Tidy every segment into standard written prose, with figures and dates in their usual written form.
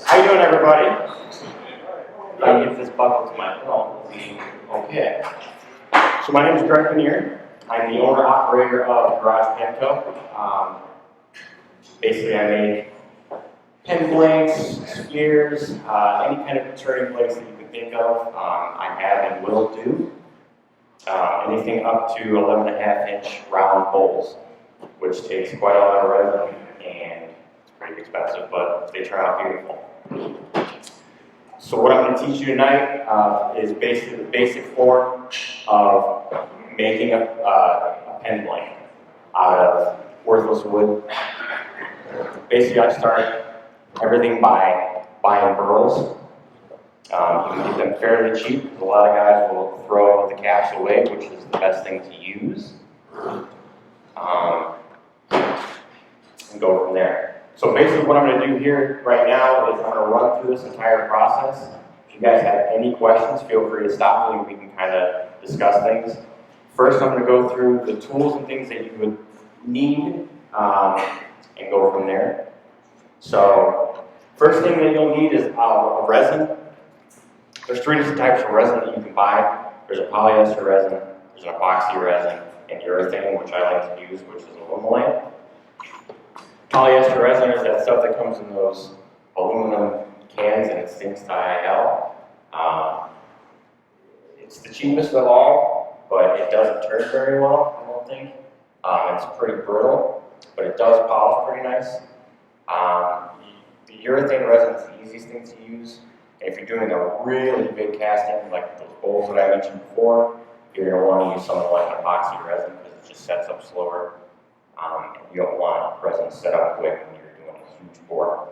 How you doing, everybody? If I get this buckle to my belt, it'll be okay. So my name is Greg Bonier. I'm the owner-operator of Garage Pen Co. Basically, I make pen blanks, spears, any kind of turning blanks that you can think of. I have and will do anything up to 11.5-inch round bowls, which takes quite a lot of resin and it's pretty expensive, but they turn out beautiful. So what I'm going to teach you tonight is basically the basic form of making a pen blank out of worthless wood. Basically, I start everything by buying burls. You can get them fairly cheap because a lot of guys will throw the caps away, which is the best thing to use. And go from there. So basically what I'm going to do here right now is I'm going to run through this entire process. If you guys have any questions, feel free to stop me and we can kind of discuss things. First, I'm going to go through the tools and things that you would need and go from there. So first thing that you'll need is a resin. There's 3 different types of resin that you can buy. There's a polyester resin, there's an epoxy resin, and urethane, which I like to use, which is aluminum. Polyester resin is that stuff that comes in those aluminum cans and it stinks to high hell. It's the cheapest of all, but it doesn't turn very well, I don't think. It's pretty brittle, but it does polish pretty nice. The urethane resin is the easiest thing to use. And if you're doing a really big casting, like those bowls that I mentioned before, you're going to want to use something like an epoxy resin because it just sets up slower. And you don't want resin set up quick when you're doing a huge pour.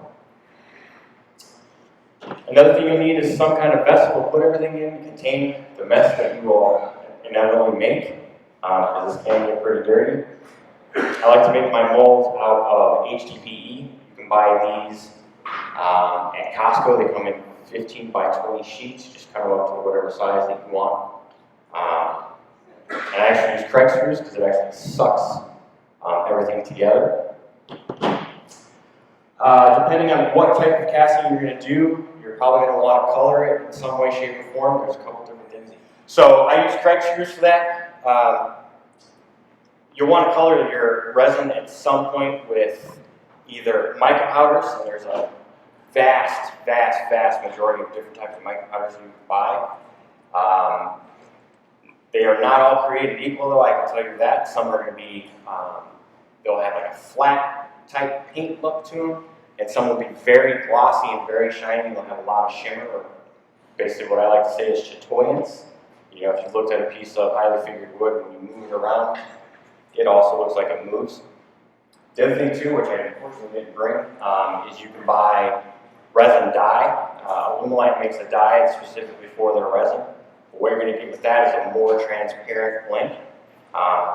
Another thing you'll need is some kind of vessel to put everything in to contain the mess that you will inevitably make, because this can get pretty dirty. I like to make my molds out of HDPE. You can buy these at Costco. They come in 15 by 20 sheets. Just cut them up to whatever size that you want. And I actually use Craig screws because it actually sucks everything together. Depending on what type of casting you're going to do, you're probably going to want to color it in some way, shape, or form. There's a couple different things. So I use Craig screws for that. You'll want to color your resin at some point with either mica powders, and there's a vast majority of different types of mica powders you can buy. They are not all created equal, though, I can tell you that. Some are going to be, they'll have like a flat type paint look to them, and some will be very glossy and very shiny. They'll have a lot of shimmer, or basically what I like to say is chatoyance. You know, if you looked at a piece of highly figured wood, when you move it around, it also looks like it moves. The other thing too, which I unfortunately didn't bring, is you can buy resin dye. Aluminite makes a dye specifically for their resin. What you're going to get with that is a more transparent blank.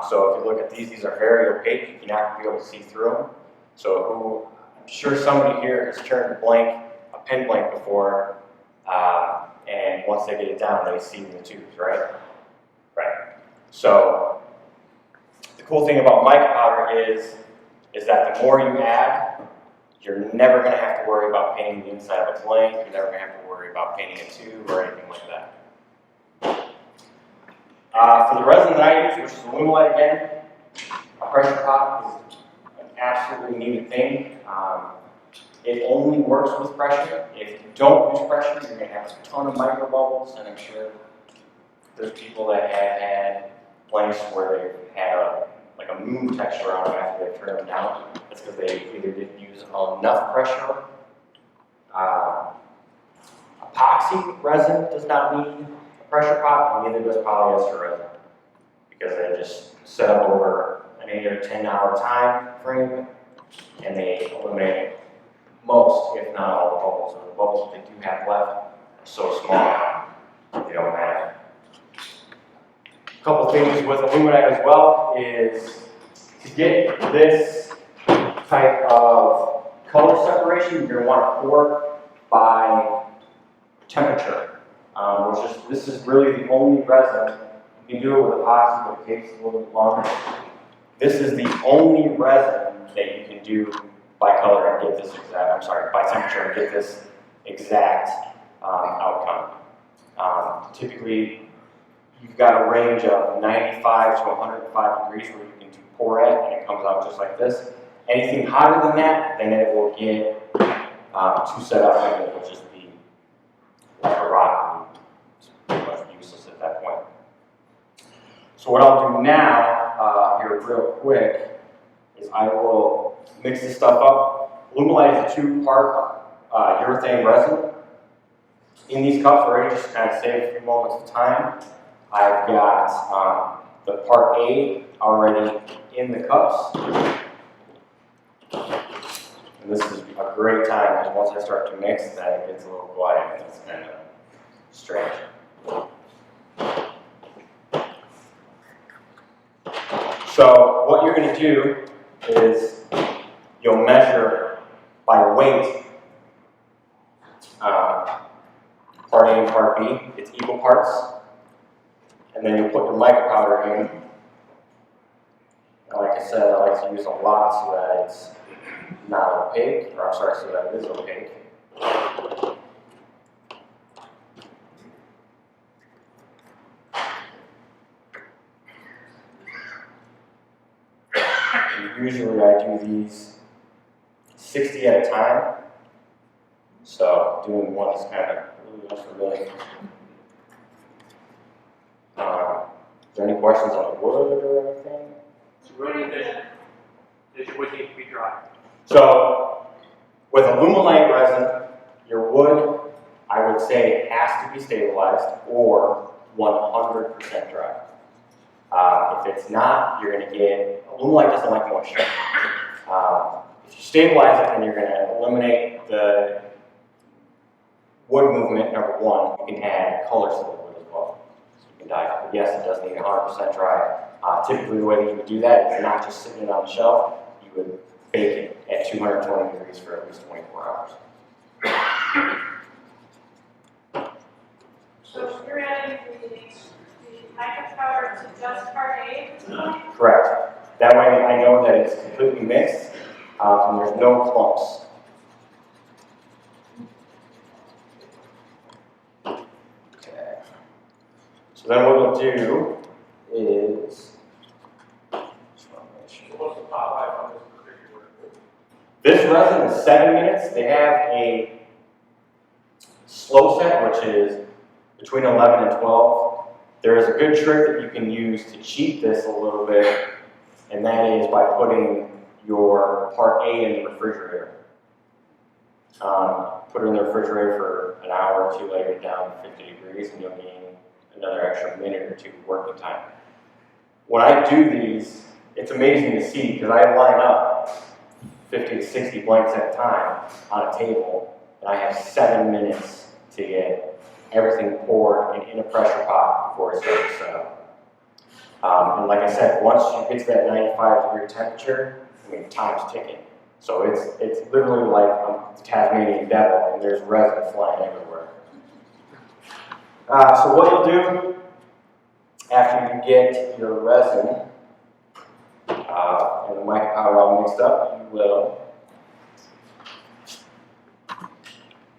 So if you look at these are very opaque. You're not going to be able to see through them. So I'm sure somebody here has turned a pen blank before, and once they get it down, they see the tubes, right? Right. So the cool thing about mica powder is that the more you add, you're never going to have to worry about painting the inside of a blank. You're never going to have to worry about painting a tube or anything like that. For the resin that I use, which is aluminite again, a pressure pot is an absolutely needed thing. It only works with pressure. If you don't use pressure, you're going to have a ton of micro bubbles, and I'm sure there's people that have had blanks where they've had a moon texture on them after they've turned them down. That's because they either didn't use enough pressure. Epoxy resin does not need a pressure pot, and neither does polyester resin, because they just set up over an 8 or 10-hour time frame, and they eliminate most, if not all, the bubbles. And the bubbles that they do have left are so small, they don't matter. A couple things with aluminite as well is to get this type of color separation, you're going to want to pour by temperature. This is really the only resin. You can do it with epoxy, but it takes a little bit longer. This is the only resin that you can do by color and get this by temperature and get this exact outcome. Typically, you've got a range of 95 to 105 degrees where you can pour at, and it comes out just like this. Anything hotter than that, then it will get too set up, and it will just be like a rock, and it's pretty much useless at that point. So what I'll do now, here real quick, is I will mix this stuff up. Alumilite is a 2-part urethane resin. In these cups already, just to kind of save a few moments of time, I've got the part A already in the cups. And this is a great time, because once I start to mix, then it gets a little quiet, and it's kind of strange. So what you're going to do is you'll measure by weight part A and part B. It's equal parts. And then you'll put your mica powder in. And like I said, I like to use a lot so that it's not opaque, or I'm sorry, so that it is opaque. And usually I do these 60 at a time, so doing one is kind of unfamiliar. Are there any questions on the wood or anything? Does your wood need to be dry? So, with alumilite resin, your wood, I would say, has to be stabilized or 100% dry. If it's not, you're going to get, alumilite doesn't like moisture. If you stabilize it, then you're going to eliminate the wood movement, number one. You can add colors to the wood as well. So you can dye it. But yes, it does need 100% dry. Typically, the way that you would do that is not just sitting it on the shelf, you would bake it at 220 degrees for at least 24 hours. So if you're adding the mica powder to just part A at this point? Correct. That way I know that it's completely mixed and there's no clumps. Okay. So then what we'll do is, What's the pot life on this particular? this resin is 7 minutes. They have a slow set, which is between 11 and 12. There is a good trick that you can use to cheat this a little bit, and that is by putting your part A in the refrigerator. Put it in the refrigerator for an hour or two, let it down to 50 degrees, and you'll gain another extra minute or two working time. When I do these, it's amazing to see, because I line up 50 to 60 blanks at a time on a table, and I have 7 minutes to get everything poured and in a pressure pot before it starts to set up. And like I said, once you get to that 95-degree temperature, I mean, time's ticking. So it's literally like the Tasmanian devil, and there's resin flying everywhere. So what you'll do after you get your resin and the mica powder all mixed up, you will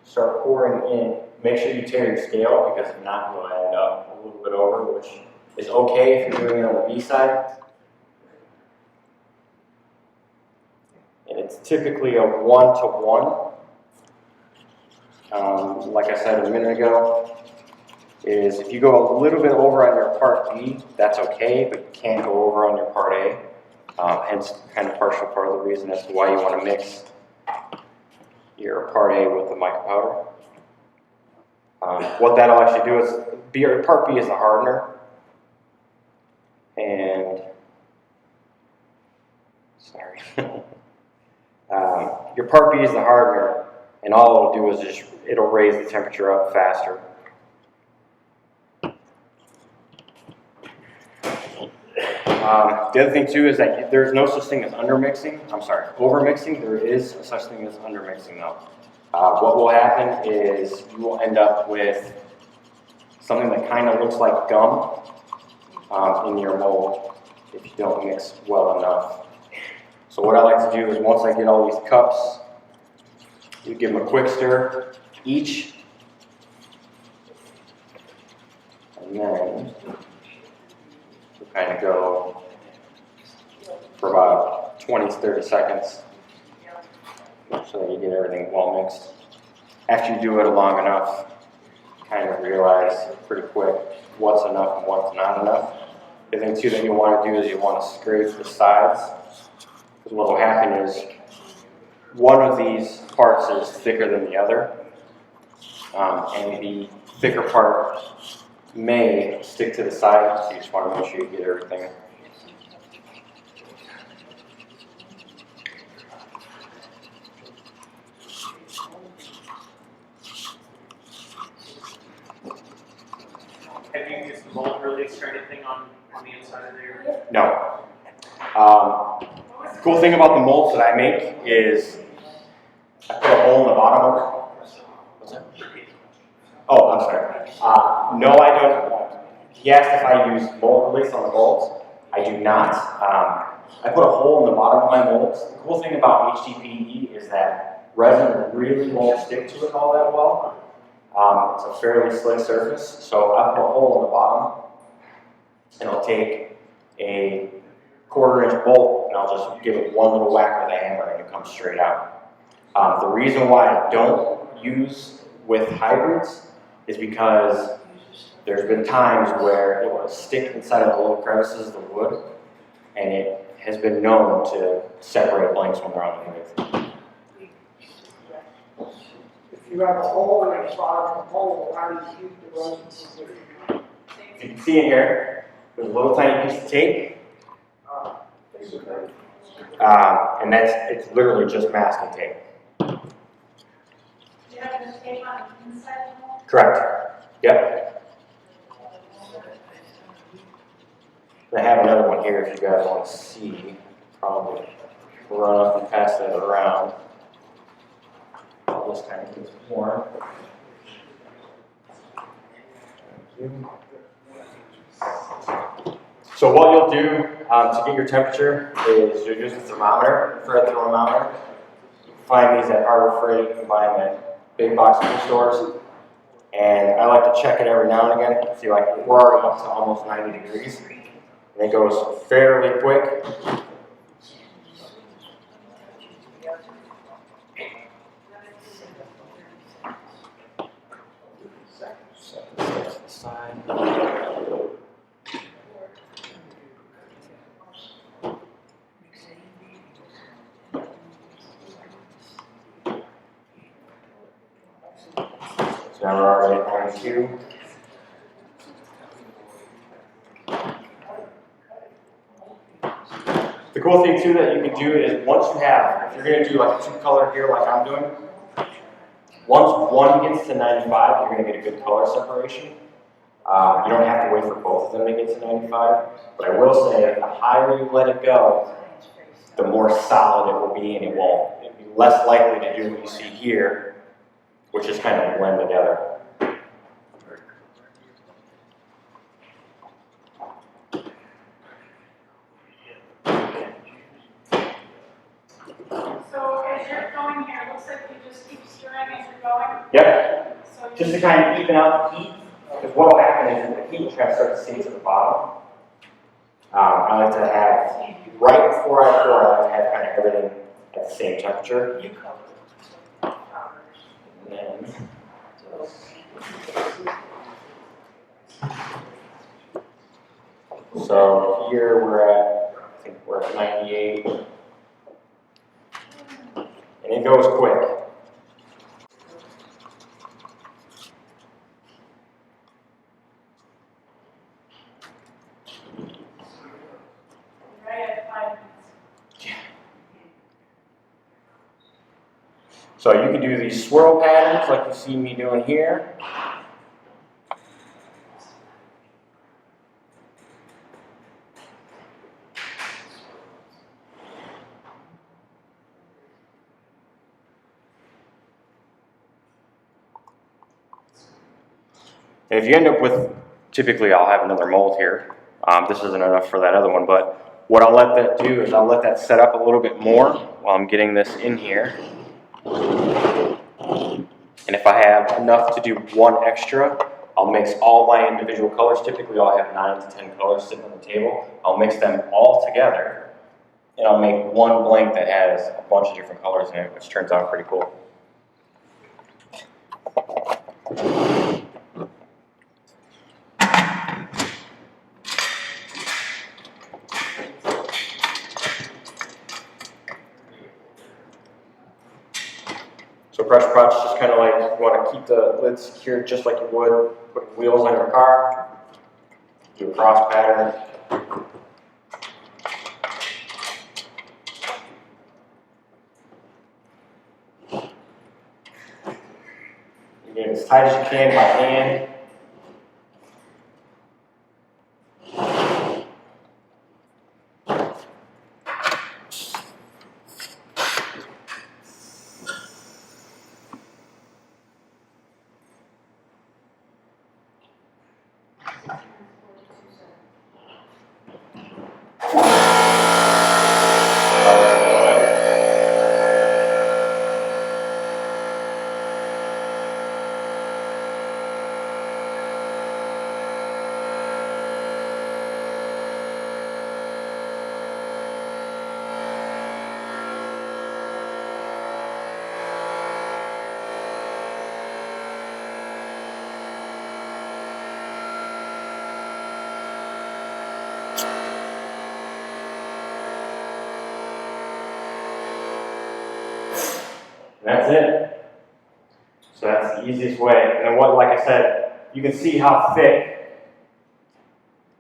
start pouring in. Make sure you tear your scale, because if not, you'll end up a little bit over, which is okay if you're doing it on the B side. And it's typically a 1-to-1. Like I said a minute ago, is if you go a little bit over on your part B, that's okay, but you can't go over on your part A. Hence, kind of partial part of the reason as to why you want to mix your part A with the mica powder. What that'll actually do is, part B is the hardener, and sorry, your part B is the hardener, and all it'll do is it'll raise the temperature up faster. The other thing too is that there's no such thing as undermixing. I'm sorry, overmixing. There is such thing as undermixing though. What will happen is you will end up with something that kind of looks like gum in your mold if you don't mix well enough. So what I like to do is once I get all these cups, you give them a quick stir. each. And then we'll kind of go for about 20 to 30 seconds so that you get everything well mixed. After you do it long enough, you kind of realize pretty quick what's enough and what's not enough. The thing too that you want to do is you want to scrape the sides, because what will happen is one of these parts is thicker than the other, and the thicker part may stick to the side, so you just want to make sure you get everything. Have you used the mold release or anything on the inside of there? No. The cool thing about the molds that I make is I put a hole in the bottom of it. What's that? Oh, I'm sorry. No, I don't. He asked if I use mold release on the molds. I do not. I put a hole in the bottom of my molds. The cool thing about HDPE is that resin really won't stick to it all that well. It's a fairly slick surface, so I put a hole in the bottom, and I'll take a 1/4-inch bolt and I'll just give it one little whack with a hammer and it comes straight out. The reason why I don't use with hybrids is because there's been times where it will stick inside of the little crevices of the wood, and it has been known to separate blanks when they're on the lathe. If you have a hole in the bottom of the hole, how do you keep the resin position? You can see in here, there's a little tiny piece of tape, and it's literally just masking tape. Do you have the tape on the inside of the mold? Correct. Yep. I have another one here if you guys want to see. Probably run up and pass that around. I'll just kind of keep it warm. So what you'll do to get your temperature is you'll use a thermometer, infrared thermometer. You can find these at Harbor Freight, you can buy them at big box food stores. And I like to check it every now and again. See, like we're already up to almost 90 degrees. And it goes fairly quick. Set this to the side. So now we're already at 92. The cool thing too that you can do is once you have, if you're going to do like a 2-color here like I'm doing, once one gets to 95, you're going to get a good color separation. You don't have to wait for both of them to get to 95, but I will say the higher you let it go, the more solid it will be, and it'll be less likely to do what you see here, which is kind of blend together. So as you're going here, it looks like you just keep stirring as you're going. Yep. So Just to kind of even out the heat, because what will happen is that the heat will try to start to sink to the bottom. I like to have, right before I pour, I like to have kind of everything at the same temperature. And then, so here we're at, I think we're at 98. And it goes quick. right at 5 minutes. So you can do these swirl patterns like you see me doing here. And if you end up with, typically I'll have another mold here. This isn't enough for that other one, but what I'll let that do is I'll let that set up a little bit more while I'm getting this in here. And if I have enough to do one extra, I'll mix all my individual colors. Typically I'll have 9 to 10 colors sitting on the table. I'll mix them all together and I'll make one blank that has a bunch of different colors in it, which turns out pretty cool. So pressure pots, just kind of like you want to keep the lid secure just like you would putting wheels on your car. Do a cross pattern. You get it as tight as you can by hand. That's it. So that's the easiest way. And then what, like I said, you can see how thick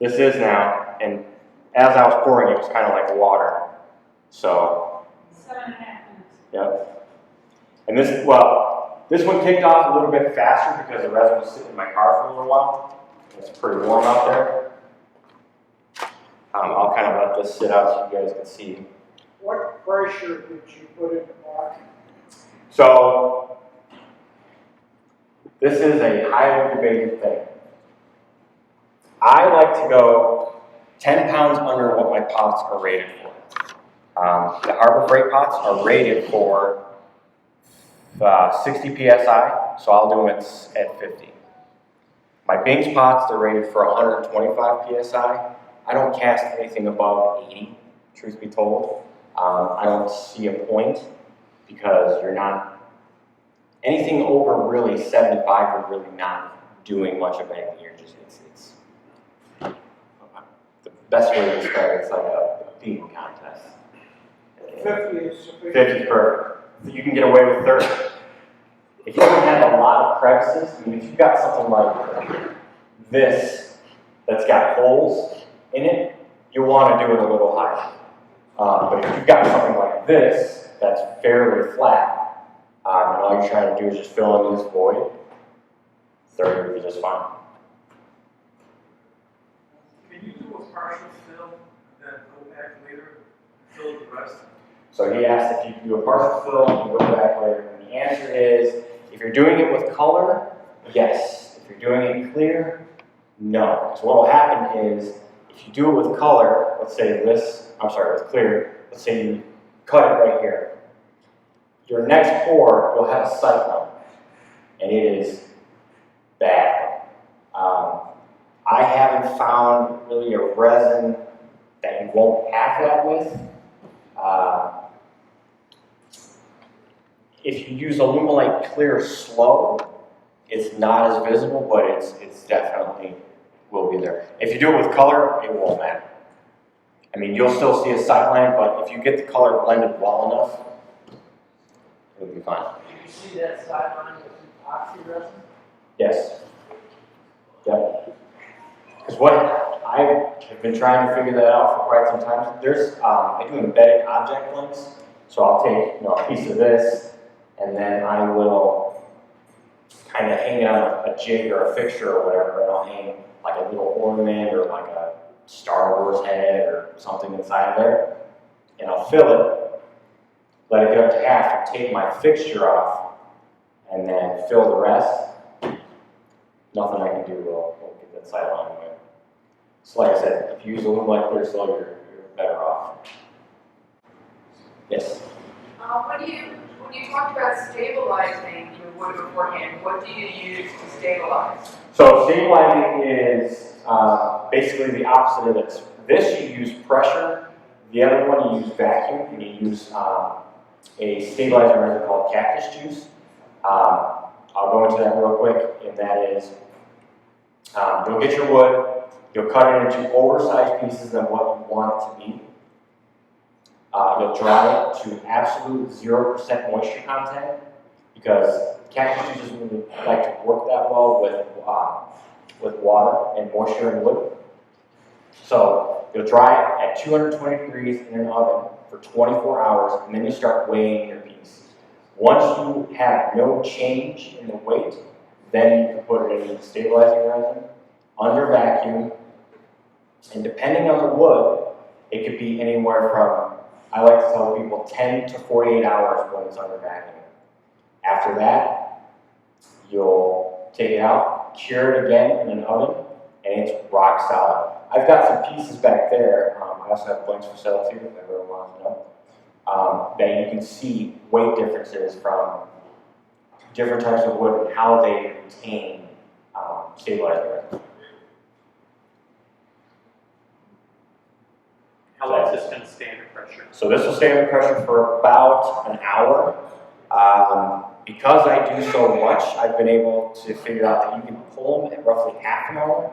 this is now. And as I was pouring, it was kind of like water. So, 7.5 minutes. yep. And this, well, this one kicked off a little bit faster because the resin was sitting in my car for a little while. It's pretty warm out there. I'll kind of let this sit out so you guys can see. What pressure did you put in the pot? So, this is a highly debated thing. I like to go 10 pounds under what my pots are rated for. The Harbor Freight pots are rated for 60 psi, so I'll do them at 50. My Bing's pots, they're rated for 125 psi. I don't cast anything above 80, truth be told. I don't see a point because you're not, anything over really 75, you're really not doing much of anything. You're just, it's the best way to describe it, it's like a theme contest. 50 is sufficient. 50 is perfect. You can get away with 30. If you don't have a lot of crevices, I mean, if you've got something like this that's got holes in it, you want to do it a little higher. But if you've got something like this that's fairly flat, and all you're trying to do is just fill in this void, 30 would be just fine. Can you do a partial fill, then go back later, fill the rest? So he asked if you can do a partial fill and you go back later. And the answer is, if you're doing it with color, yes. If you're doing it clear, no. So what will happen is, if you do it with color, let's say this, I'm sorry, with clear, let's say you cut it right here. Your next pour, you'll have a sight line, and it is bad. I haven't found really a resin that you won't have that with. If you use Alumilite Clear Slow, it's not as visible, but it's definitely will be there. If you do it with color, it won't matter. I mean, you'll still see a sight line, but if you get the color blended well enough, it'll be fine. Did you see that sideline with epoxy resin? Yes. Yep. Because what I have been trying to figure that out for quite some time. There's I do embedded object links, so I'll take a piece of this, and then I will kind of hang it on a jig or a fixture or whatever, and I'll hang like a little ornament or like a Star Wars head or something inside there, and I'll fill it, let it get up to half, and take my fixture off, and then fill the rest. Nothing I can do will get that sight line away. So like I said, if you use Alumilite Clear Slow, you're better off. Yes? When you talked about stabilizing the wood beforehand, what do you use to stabilize? So stabilizing is basically the opposite of this. This you use pressure, the other one you use vacuum, and you use a stabilizer resin called cactus juice. I'll go into that real quick, and that is you'll get your wood, you'll cut it into oversized pieces than what you want it to be. You'll dry it to absolute 0% moisture content because cactus juice doesn't really like to work that well with water and moisture in wood. So you'll dry it at 220 degrees in an oven for 24 hours, and then you start weighing your piece. Once you have no change in the weight, then you can put it in the stabilizing resin under vacuum, and depending on the wood, it could be anywhere from, I like to tell people, 10 to 48 hours when it's under vacuum. After that, you'll take it out, cure it again in an oven, and it's rock solid. I've got some pieces back there. I also have blanks for sale too, if everyone wants to know. That you can see weight differences from different types of wood and how they retain stabilizing resin. How long is this going to stand at pressure? So this will stay under pressure for about an hour. Because I do so much, I've been able to figure out that you can pull them at roughly half an hour.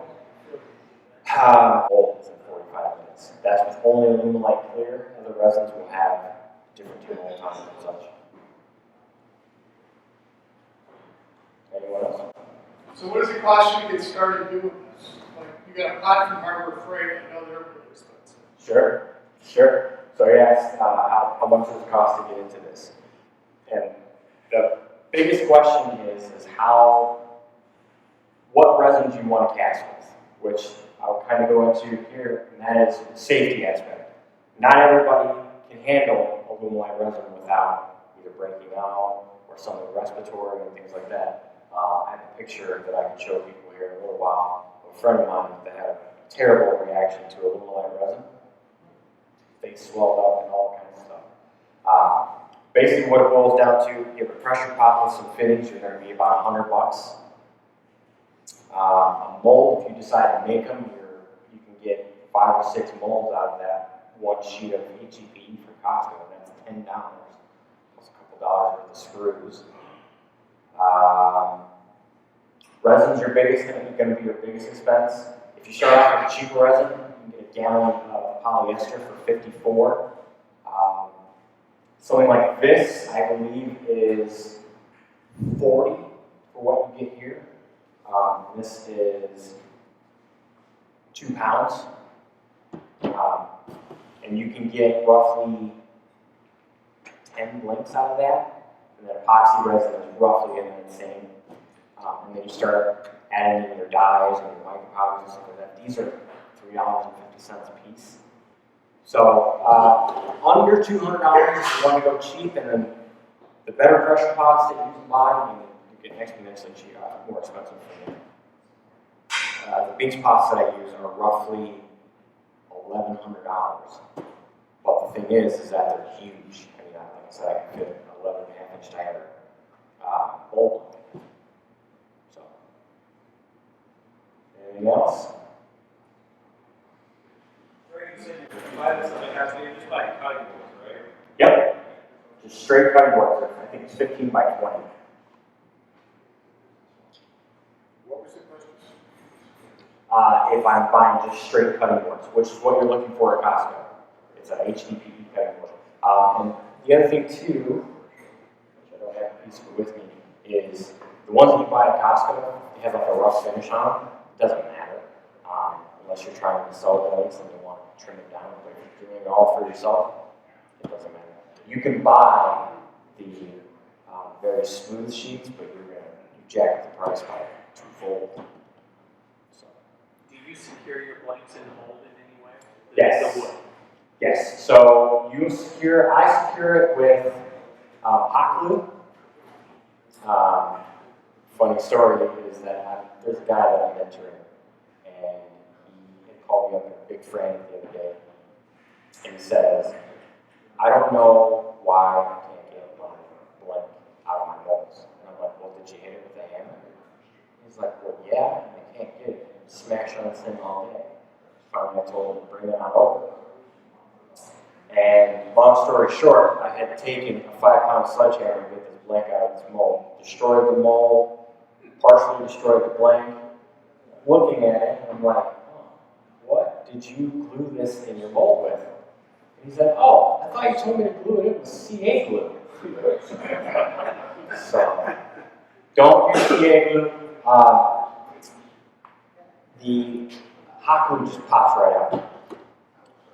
Within 45 minutes. That's with only aluminum light clear, and the resins will have different tuning times and such. Anyone else? So what does it cost you to get started doing this? Like, you got a pot from Harbor Freight, I know they're really expensive. Sure. So you asked how much does it cost to get into this? And the biggest question is what resins you want to cast with, which I'll kind of go into here, and that is the safety aspect. Not everybody can handle aluminum light resin without either breaking out or something respiratory and things like that. I have a picture that I can show people here in a little while of a friend of mine that had a terrible reaction to aluminum light resin. Face swelled up and all kinds of stuff. Basically what it boils down to, you have a pressure pot with some fittings, you're going to be about $100. A mold, if you decide to make them, you can get 5 or 6 molds out of that one sheet of HDPE from Costco, and that's $10. Plus a couple dollars worth of screws. Resin's going to be your biggest expense. If you start off with a cheaper resin, you can get a gallon of polyester for $54. Something like this, I believe, is $40 for what you get here. This is 2 pounds. And you can get roughly 10 blanks out of that. And then epoxy resin is roughly in the same. And then you start adding in your dyes and your mica powders and stuff like that. These are $3.50 a piece. So under $200 if you want to go cheap, and then the better pressure pots that you can buy, you get exponentially cheap, more expensive from there. The beach pots that I use are roughly $1,100. But the thing is that they're huge. I mean, like I said, I can fit an 11.5-inch diameter bolt. So, anything else? You said you can buy this on the house, you just buy cutting boards, right? Yep. Just straight cutting boards. I think it's 15 by 20. What was the question? If I'm buying just straight cutting boards, which is what you're looking for at Costco. It's an HDPE cutting board. And the other thing too, which I don't have a piece of it with me, is the ones that you buy at Costco, they have like a rough finish on them. It doesn't matter. Unless you're trying to sell blades and you want to trim it down. But if you're doing it all for yourself, it doesn't matter. You can buy the very smooth sheets, but you're going to jack the price by twofold. So. Do you secure your blanks in the mold in any way? Yes. The wood. Yes. So I secure it with hot glue. Funny story is that there's a guy that I'm mentoring, and he had called me up in a big frame the other day, and he says, I don't know why I can't He's like, well, yeah, and I can't get it. And smash on this thing all day. Finally, I told him to bring it on over. And long story short, I had taken a 5-pound sledgehammer to get this blank out of this mold. Destroyed the mold, partially destroyed the blank. Looking at it, I'm like, oh, what did you glue this in your mold with? And he said, oh, I thought you told me to glue it in with CA glue. So, don't use CA glue. The hot glue just pops right out. Do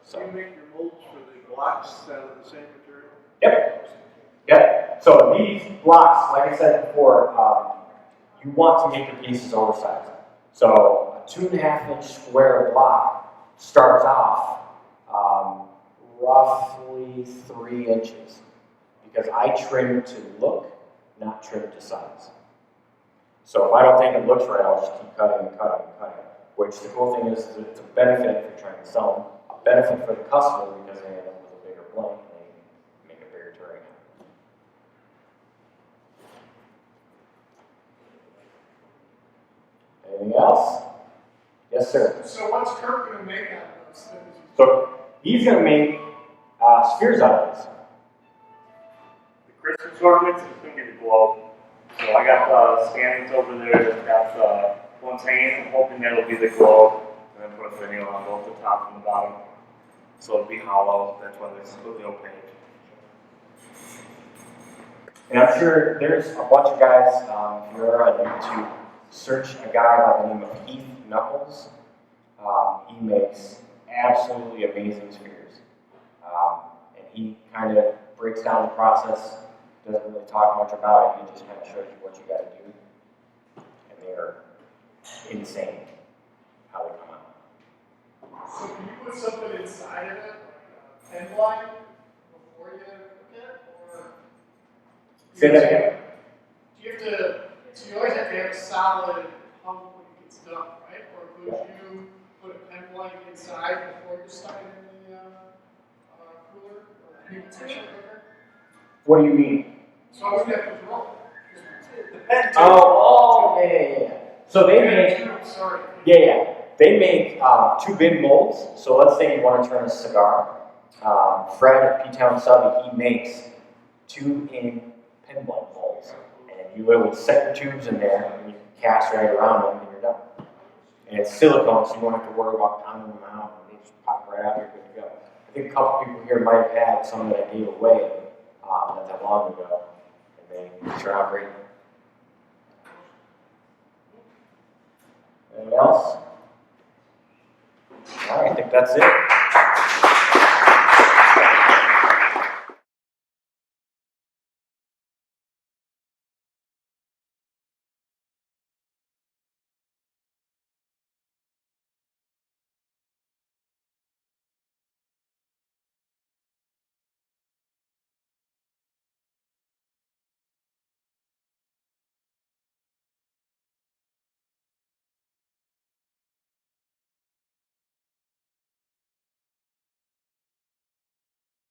So, you make your molds for the blocks out of the same material? yep. Yep. So these blocks, like I said before, you want to make the pieces oversized. So a 2.5-inch square block starts off roughly 3 inches because I trim to look, not trim to size. So if I don't think it looks right, I'll just keep cutting and cutting and cutting. Which the cool thing is that it's a benefit if you're trying to sell them, a benefit for the customer because they end up with a bigger blank and they make a bigger turning. Anything else? Yes, sir. So what's Kirk gonna make out of those things? So he's going to make spheres out of this. The Christmas ornaments is going to be the globe. So I got standings over there. That's one's hanging. I'm hoping that'll be the globe. And then put a finial on both the top and the bottom. So it'll be hollow. That's why there's completely opaque. And I'm sure there's a bunch of guys, if you're on YouTube, search a guy by the name of Heath Knuckles. He makes absolutely amazing spheres. And he kind of breaks down the process, doesn't really talk much about it, he just kind of shows you what you got to do. And they're insane how they come out. So can you put something inside of it, like a pen line, before you cook it, or? Say that again. Do you have to, so you always have to have a solid hump when it gets done, right? Or could you put a pen blank inside before you stuck it in the cooler or any pressure cooker? What do you mean? So I wouldn't have to draw it. The pen tube. Oh, yeah. So they make, Sorry. yeah. They make 2 big molds. So let's say you want to turn a cigar. Fred at P-Town Subby, he makes 2-in pen blank molds. And you literally set your tubes in there and you cast right around them and you're done. And it's silicone, so you won't have to worry about pounding them out. And they just pop right out, you're good to go. I think a couple people here might have had some that I gave away not that long ago. And they turn out great. Anything else? All right, I think that's it.